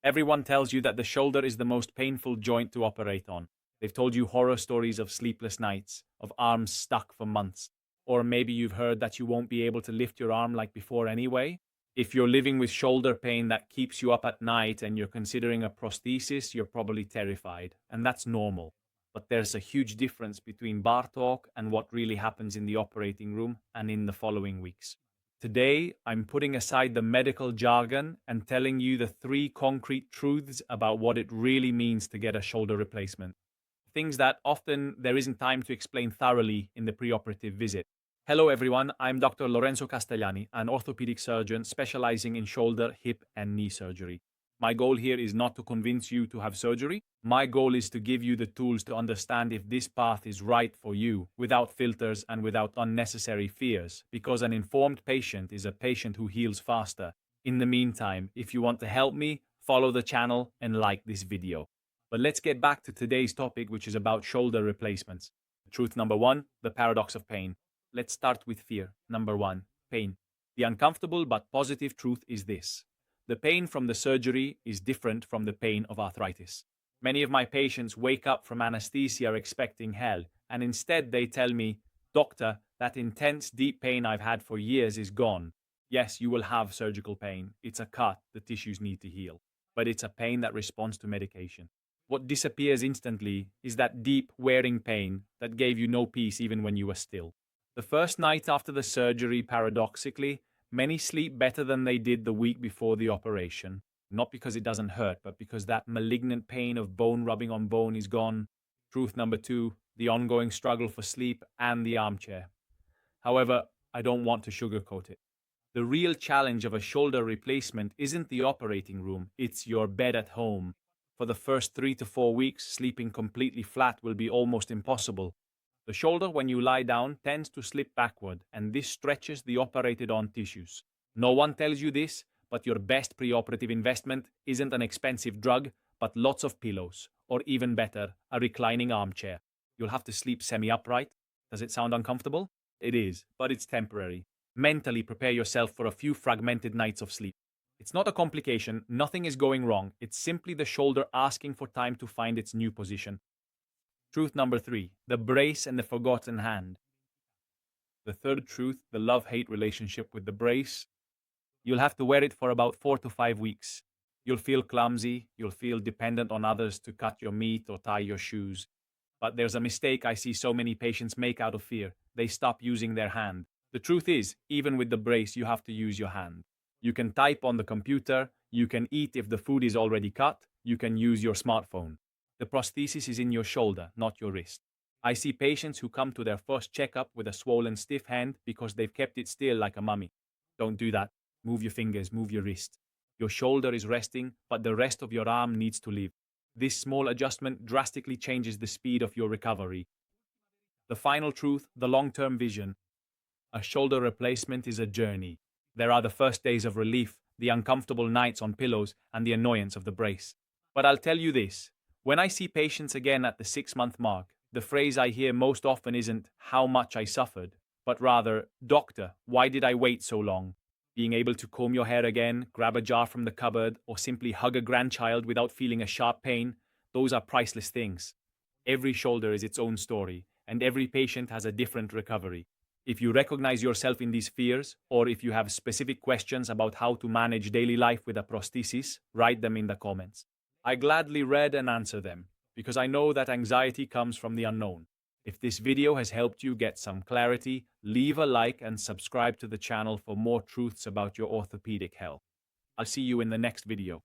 Everyone tells you that the shoulder is the most painful joint to operate on. They've told you horror stories of sleepless nights, of arms stuck for months. Or maybe you've heard that you won't be able to lift your arm like before anyway. If you're living with shoulder pain that keeps you up at night and you're considering a prosthesis, you're probably terrified, and that's normal. But there's a huge difference between bar talk and what really happens in the operating room and in the following weeks. Today, I'm putting aside the medical jargon and telling you the three concrete truths about what it really means to get a shoulder replacement. Things that often there isn't time to explain thoroughly in the preoperative visit. Hello everyone, I'm Dr. Lorenzo Castellani, an orthopedic surgeon specializing in shoulder, hip, and knee surgery. My goal here is not to convince you to have surgery. My goal is to give you the tools to understand if this path is right for you, without filters and without unnecessary fears, because an informed patient is a patient who heals faster. In the meantime, if you want to help me, follow the channel and like this video. But let's get back to today's topic, which is about shoulder replacements. Truth number one, the paradox of pain. Let's start with fear. Number one, pain. The uncomfortable but positive truth is this. The pain from the surgery is different from the pain of arthritis. Many of my patients wake up from anesthesia expecting hell, and instead they tell me, "Doctor, that intense, deep pain I've had for years is gone." Yes, you will have surgical pain. It's a cut, the tissues need to heal. But it's a pain that responds to medication. What disappears instantly is that deep, wearing pain that gave you no peace even when you were still. The first night after the surgery, paradoxically, many sleep better than they did the week before the operation. Not because it doesn't hurt, but because that malignant pain of bone rubbing on bone is gone. Truth number two, the ongoing struggle for sleep and the armchair. However, I don't want to sugarcoat it. The real challenge of a shoulder replacement isn't the operating room, it's your bed at home. For the first 3 to 4 weeks, sleeping completely flat will be almost impossible. The shoulder, when you lie down, tends to slip backward, and this stretches the operated-on tissues. No one tells you this, but your best preoperative investment isn't an expensive drug, but lots of pillows, or even better, a reclining armchair. You'll have to sleep semi-upright. Does it sound uncomfortable? It is, but it's temporary. Mentally prepare yourself for a few fragmented nights of sleep. It's not a complication, nothing is going wrong, it's simply the shoulder asking for time to find its new position. Truth number three, the brace and the forgotten hand. The third truth, the love-hate relationship with the brace. You'll have to wear it for about 4 to 5 weeks. You'll feel clumsy, you'll feel dependent on others to cut your meat or tie your shoes. But there's a mistake I see so many patients make out of fear. They stop using their hand. The truth is, even with the brace, you have to use your hand. You can type on the computer, you can eat if the food is already cut, you can use your smartphone. The prosthesis is in your shoulder, not your wrist. I see patients who come to their first checkup with a swollen, stiff hand because they've kept it still like a mummy. Don't do that. Move your fingers, move your wrist. Your shoulder is resting, but the rest of your arm needs to live. This small adjustment drastically changes the speed of your recovery. The final truth, the long-term vision. A shoulder replacement is a journey. There are the first days of relief, the uncomfortable nights on pillows, and the annoyance of the brace. But I'll tell you this. When I see patients again at the 6-month mark, the phrase I hear most often isn't, "How much I suffered," but rather, "Doctor, why did I wait so long?" Being able to comb your hair again, grab a jar from the cupboard, or simply hug a grandchild without feeling a sharp pain, those are priceless things. Every shoulder is its own story, and every patient has a different recovery. If you recognize yourself in these fears, or if you have specific questions about how to manage daily life with a prosthesis, write them in the comments. I gladly read and answer them, because I know that anxiety comes from the unknown. If this video has helped you get some clarity, leave a like and subscribe to the channel for more truths about your orthopedic health. I'll see you in the next video.